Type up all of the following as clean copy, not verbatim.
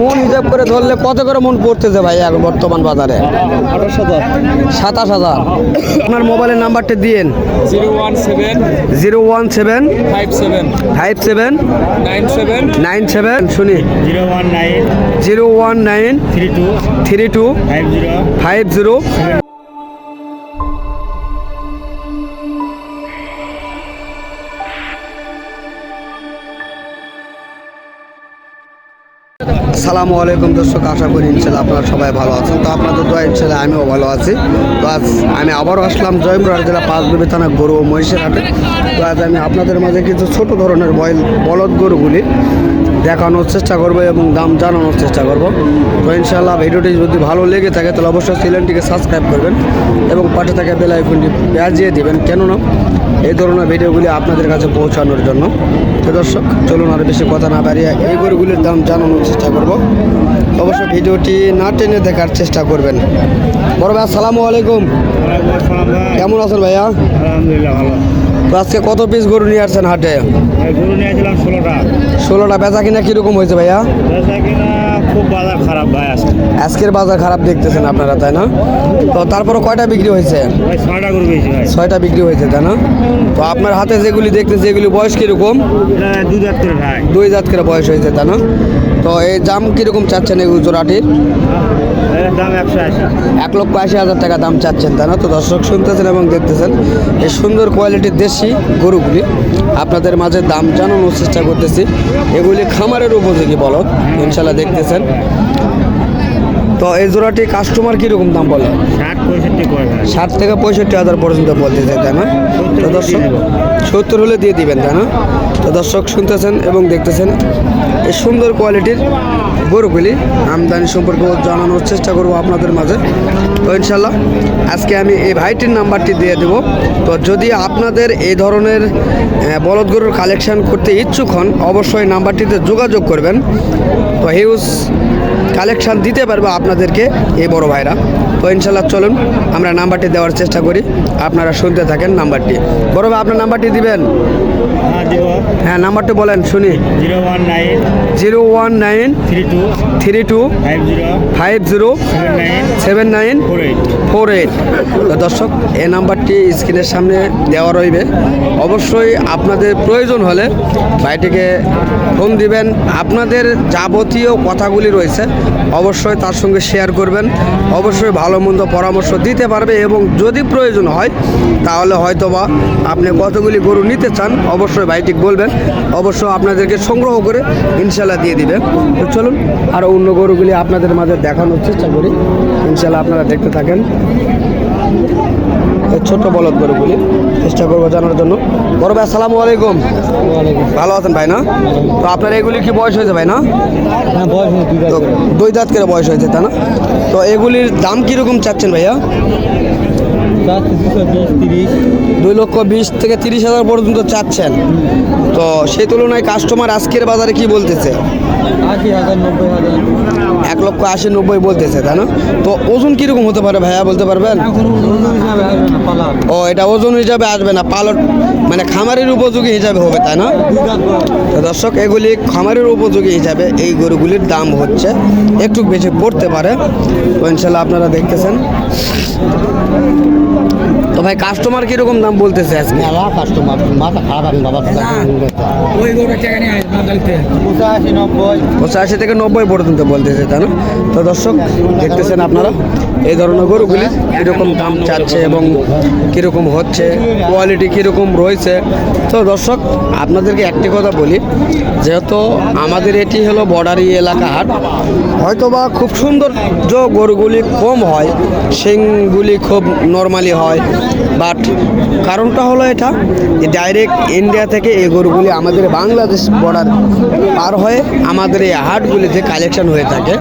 মন হিসাব করে ধরলে কত করে মন পড়তেছে ভাই এখন বর্তমান বাজারে? 27,000। আপনার মোবাইলের নাম্বারটা দিয়েন। 017 57 97 শুনি 019 32 50। আসসালামু আলাইকুম দর্শক, আশা করি ইনশাল্লাহ আপনারা সবাই ভালো আছেন। তো আপনাদের দোয়া ইনশাল্লাহ আমিও ভালো আছি। তো আজ আমি আবারও আসলাম জয়পুরহাট জেলা পাঁচবিবি থানা গরু ও মহিষের হাটে। তো আজ আমি আপনাদের মাঝে কিছু ছোট ধরনের বলদ গরুগুলি দেখানোর চেষ্টা করবো এবং দাম জানানোর চেষ্টা করব। তো ইনশাআল্লাহ ভিডিওটি যদি ভালো লেগে থাকে তাহলে অবশ্যই চ্যানেলটিকে সাবস্ক্রাইব করবেন এবং পাশে থাকা বেল আইকনটি বাজিয়ে দিবেন, কেননা এই ধরনের ভিডিওগুলি আপনাদের কাছে পৌঁছানোর জন্য। তো দর্শক চলুন আর বেশি কথা না বাড়িয়ে এই গরুগুলির দাম জানানোর চেষ্টা করব। অবশ্যই ভিডিওটি না টেনে দেখার চেষ্টা করবেন। বড় ভাই আসসালামু আলাইকুম। কেমন আছেন ভাইয়া? আলহামদুলিল্লাহ ভালো। তো আজকে কত পিস গরু নিয়ে আসছেন হাটে? গরু নিয়েছিলাম 16টা। 16টা। বেচা কিনা কীরকম হয়েছে ভাইয়া? বেচা কিনা খুব বাজার খারাপ ভাই। আজকের বাজার খারাপ দেখতেছেন আপনারা, তাই না? তো তারপরে কয়টা বিক্রি হয়েছে? ভাই 6টা গরু বেশি ভাই। 6টা বিক্রি হয়েছে, তাই না? তো আপনার হাতে যেগুলি দেখতেছে এগুলি বয়স কীরকম? দুই জাত করে ভাই। 2 জাত করে বয়স হয়েছে, তাই না? তো এই দাম কীরকম চাচ্ছেন এই জোড়াটির? দাম 180। 1,80,000 টাকা দাম চাচ্ছেন, তাই না? তো দর্শক শুনতেছেন এবং দেখতেছেন এই সুন্দর কোয়ালিটির দেশি গরুগুলি আপনাদের মাঝে দাম জানানোর চেষ্টা করতেছি। এগুলি খামারের উপযোগী বলদ, ইনশাল্লাহ দেখতেছেন। তো এই জোড়াটি কাস্টমার কীরকম দাম বলে? 60 থেকে 65,000 পর্যন্ত বলতেছে, তাই না? তো দর্শক 70 হলে দিয়ে দিবেন, তাই না? তো দর্শক শুনতেছেন এবং দেখতেছেন এই সুন্দর কোয়ালিটির গরুগুলি আমদানি সম্পর্কে জানানোর চেষ্টা করব আপনাদের মাঝে। তো ইনশাল্লাহ আজকে আমি এই ভাইটির নাম্বারটি দিয়ে দেব। তো যদি আপনাদের এই ধরনের বলদ গরুর কালেকশন করতে ইচ্ছুক হন অবশ্যই নাম্বারটিতে যোগাযোগ করবেন। তো হিউজ কালেকশান দিতে পারবে আপনাদেরকে এই বড় ভাইরা। তো ইনশাল্লাহ চলুন আমরা নাম্বারটি দেওয়ার চেষ্টা করি, আপনারা শুনতে থাকেন নাম্বারটি। বড় ভাই আপনার নাম্বারটি দিবেন? হ্যাঁ নাম্বারটি বলেন শুনি। 019 32 50 7948। দর্শক এই নাম্বারটি স্ক্রিনের সামনে দেওয়া রইবে। অবশ্যই আপনাদের প্রয়োজন হলে ভাইটিকে ফোন দিবেন। আপনাদের যাবতীয় কথাগুলি রয়েছে অবশ্যই তার সঙ্গে শেয়ার করবেন। অবশ্যই ভালো মন্দ পরামর্শ দিতে পারবে এবং যদি প্রয়োজন হয় তাহলে হয়তোবা আপনি কতগুলি গরু নিতে চান অবশ্যই ভাইটিকে বলবেন, অবশ্য আপনাদেরকে সংগ্রহ করে ইনশাল্লাহ দিয়ে দিবে। তো চলুন আরও অন্য গরুগুলি আপনাদের মাঝে দেখানোর চেষ্টা করি, ইনশাল্লাহ আপনারা দেখতে থাকেন। ছোট বলদ গরুগুলি চেষ্টা করবো জানার জন্য। বড় ভাই আসসালামু আলাইকুম। ভালো আছেন ভাই না? তো আপনার এগুলি কি বয়স হয়েছে ভাই না? তো 2 দাঁত করে বয়স হয়েছে, তাই না? তো এগুলির দাম কীরকম চাচ্ছেন ভাইয়া? 2,20,000 থেকে 30,000 পর্যন্ত চাচ্ছেন। তো সেই তুলনায় কাস্টমার আজকের বাজারে কি বলতেছে? 1,80,000-90,000 বলতেছে, তাই না? তো ওজন কীরকম হতে পারে ভাইয়া বলতে পারবেন? ও এটা ওজন হিসাবে আসবে না, পালট মানে খামারের উপযোগী হিসাবে হবে, তাই না? তো দর্শক এগুলি খামারের উপযোগী হিসাবে এই গরুগুলির দাম হচ্ছে একটু বেশি পড়তে পারে। তো ইনশাল্লাহ আপনারা দেখতেছেন। তো ভাই কাস্টমার কীরকম দাম বলতেছে আজকে? কাস্টমার মাথা খারাপ বাবা। 85 থেকে 90 পর্যন্ত বলতেছে, তাই না? তো দর্শক দেখতেছেন আপনারা এই ধরনের গরুগুলি কীরকম দাম চাচ্ছে এবং কীরকম হচ্ছে, কোয়ালিটি কীরকম রয়েছে। তো দর্শক আপনাদেরকে একটি কথা বলি, যেহেতু আমাদের এটি হলো বর্ডারি এলাকা হাট, হয়তোবা খুব সৌন্দর্য গরুগুলি কম হয়, শিংগুলি খুব নর্মালি হয়, বাট কারণটা হলো এটা ডাইরেক্ট ইন্ডিয়া থেকে এই গরুগুলি আমাদের বাংলাদেশ বর্ডার পার হয়ে আমাদের এই হাটগুলিতে কালেকশন হয়ে থাকে।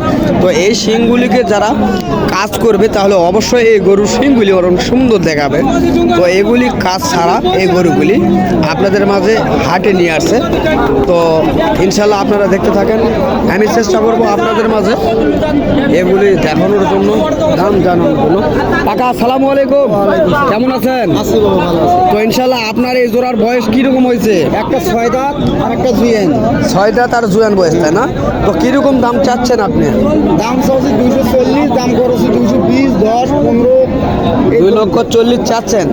তো এই শিংগুলিকে যারা কাজ করবে তাহলে অবশ্যই এই গরুর শিংগুলি অনেক সুন্দর দেখাবে। তো এগুলি কাজ ছাড়া এই গরুগুলি আপনাদের মাঝে হাটে নিয়ে আসছে। তো ইনশাল্লাহ আপনারা দেখতে থাকেন, আমি চেষ্টা করব আপনাদের মাঝে এগুলি দেখানোর জন্য, দাম জানানোর জন্য। কাকা আসসালামু আলাইকুম। কেমন আছেন? আছি বাবা, ভালো আছি। তো ইনশাল্লাহ আপনার এই জোড়ার বয়স কিরকম হয়েছে? একটা 6 দাঁত আর একটা জুয়েন। 6 দাঁত আর জুয়ান বয়স, তাই না? তো কিরকম দাম চাচ্ছেন আপনি? দাম চাচ্ছি 240, দাম খরচ 220, 10, 15। 2,40,000 চাচ্ছেন,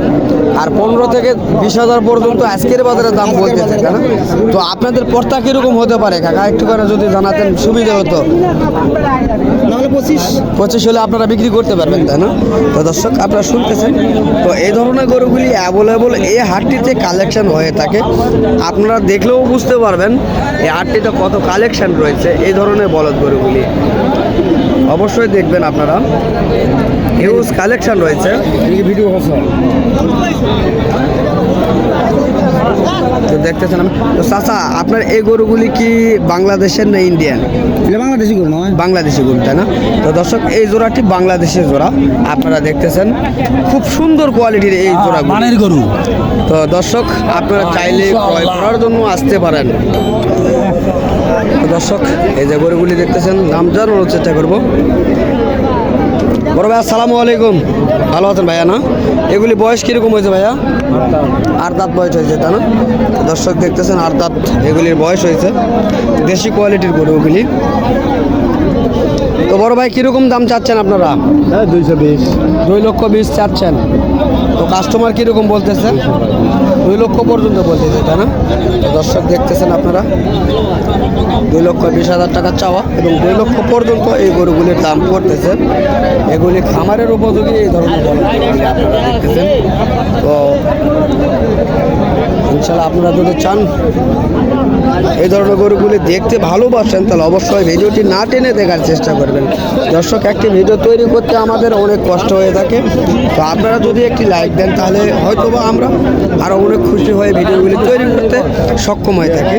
আর 15 থেকে 20,000 পর্যন্ত আজকের বাজারে দাম বলতেছে, তাই না? তো আপনাদের পর্তা কিরকম হতে পারে কাকা, একটু করে যদি জানাতেন সুবিধা হতো। নাহলে 25 হলে আপনারা বিক্রি করতে পারবেন, তাই না? তো দর্শক আপনারা শুনতেছেন, তো এই ধরনের গরুগুলি অ্যাভেলেবল এই হাটটিতে কালেকশন হয়ে থাকে। আপনারা দেখলেও বুঝতে পারবেন এই হাটটিতে কত কালেকশন রয়েছে এই ধরনের বলদ গরুগুলি। অবশ্যই দেখবেন আপনারা, হিউজ কালেকশন রয়েছে। ভিডিও হচ্ছে। তো দেখতেছেন আমি, তো চাচা আপনার এই গরুগুলি কি বাংলাদেশের না ইন্ডিয়ান? এটা বাংলাদেশি গরু নয়, বাংলাদেশি গরু, তাই না? তো দর্শক এই জোড়াটি বাংলাদেশের জোড়া আপনারা দেখতেছেন, খুব সুন্দর কোয়ালিটির এই জোড়া মানের গরু। তো দর্শক আপনারা চাইলে ক্রয় করার জন্য আসতে পারেন। তো দর্শক এই যে গরুগুলি দেখতেছেন, দাম জানানোর চেষ্টা করবো। বড় ভাই আসসালামু আলাইকুম, ভালো আছেন ভাইয়া? না, এগুলি বয়স কীরকম হয়েছে ভাইয়া? 8 দাঁত বয়স হয়েছে, তাই না? তো দর্শক দেখতেছেন 8 দাঁত এগুলির বয়স হয়েছে, দেশি কোয়ালিটির গরুগুলি। তো বড় ভাই কীরকম দাম চাচ্ছেন আপনারা? 220। 2,20,000 চাচ্ছেন। তো কাস্টমার কীরকম বলতেছে? 2 লক্ষ পর্যন্ত বলতেছে, তাই না? তো দর্শক দেখতেছেন আপনারা, 2,20,000 টাকা চাওয়া এবং 2 লক্ষ পর্যন্ত এই গরুগুলির দাম করতেছে। এগুলি খামারের উপযোগী এই ধরনের গরুগুলি আপনারা দেখতেছেন। তো ইনশাল্লাহ আপনারা যদি চান এই ধরনের গরুগুলি দেখতে ভালোবাসেন, তাহলে অবশ্যই ভিডিওটি না টেনে দেখার চেষ্টা করবেন। দর্শক একটি ভিডিও তৈরি করতে আমাদের অনেক কষ্ট হয়ে থাকে, তো আপনারা যদি একটি লাইক দেন তাহলে হয়তোবা আমরা আরও অনেক খুশি হয়ে ভিডিওগুলি তৈরি করতে সক্ষম হয়ে থাকি।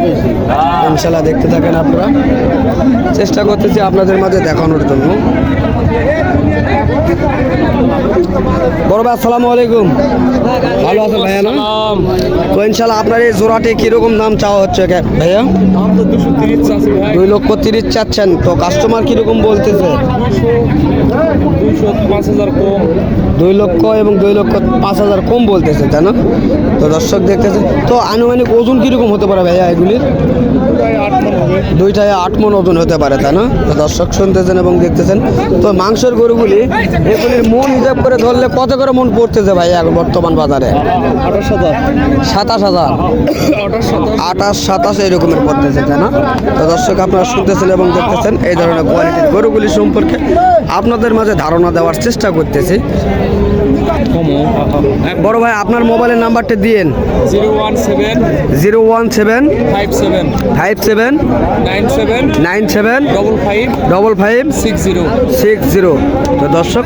ইনশাল্লাহ দেখতে থাকেন আপনারা, চেষ্টা করতেছি আপনাদের মাঝে দেখানোর জন্য। বড় ভাই আসসালামু আলাইকুম, ভালো আছেন ভাইয়া? না, তো ইনশাল্লাহ আপনার এই জোড়াটি কীরকম দাম চাওয়া হচ্ছে ভাইয়া? 2,30,000 চাচ্ছেন। তো কাস্টমার কীরকম বলতেছে? 5,000 কম। 2 লক্ষ এবং 2,05,000 কম বলতেছে, তাই না? তো দর্শক দেখতেছে, তো আনুমানিক ওজন কীরকম হতে পারে ভাইয়া এগুলির? 2টায় 8 মণ ওজন হতে পারে, তাই না? তো দর্শক শুনতেছেন এবং দেখতেছেন। তো মাংসের গরুগুলি এগুলির মন হিসাব করে ধরলে কত করে মন পড়তেছে ভাইয়া এখন বর্তমান বাজারে? 27,000, 28-27 এরকমের পড়তেছে, তাই না? তো দর্শক আপনারা শুনতেছেন এবং দেখতেছেন এই ধরনের কোয়ালিটির গরুগুলি সম্পর্কে আপনাদের মাঝে ধারণা দেওয়ার চেষ্টা করতেছি। বড় ভাই আপনার মোবাইলের নাম্বারটা দিয়েন। 017 57 97 55 60। তো দর্শক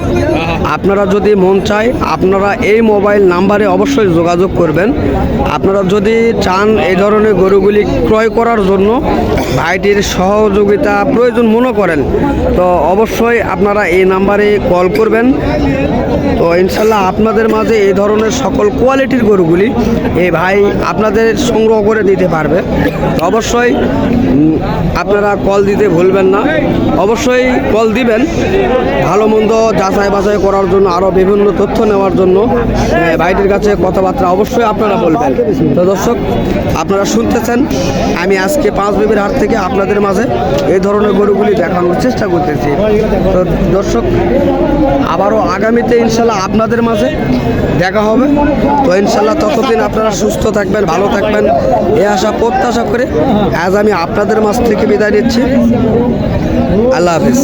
আপনারা যদি মন চায় আপনারা এই মোবাইল নাম্বারে অবশ্যই যোগাযোগ করবেন। আপনারা যদি চান এই ধরনের গরুগুলি ক্রয় করার জন্য ভাইটির সহযোগিতা প্রয়োজন মনে করেন, তো অবশ্যই আপনারা এই নাম্বারে কল করবেন। তো ইনশাল্লাহ আপনাদের মাঝে এই ধরনের সকল কোয়ালিটির গরুগুলি এই ভাই আপনাদের সংগ্রহ করে দিতে পারবে। তো অবশ্যই আপনারা কল দিতে ভুলবেন না, অবশ্যই কল দিবেন ভালো মন্দ যাচাই বাছাই করার জন্য, আরও বিভিন্ন তথ্য নেওয়ার জন্য ভাইটির কাছে কথাবার্তা অবশ্যই আপনারা বলবেন। তো দর্শক আপনারা শুনতেছেন, আমি আজকে পাঁচবিবির হাট থেকে আপনাদের মাঝে এই ধরনের গরুগুলি দেখানোর চেষ্টা করতেছি। তো দর্শক আবারও আগামীতে ইনশাল্লাহ আপনাদের মাঝে দেখা হবে। তো ইনশাল্লাহ ততদিন আপনারা সুস্থ থাকবেন, ভালো থাকবেন এই আশা প্রত্যাশা করে আজ আমি আপনাদের মাঝ থেকে বিদায় নিচ্ছি। আল্লাহ হাফিজ।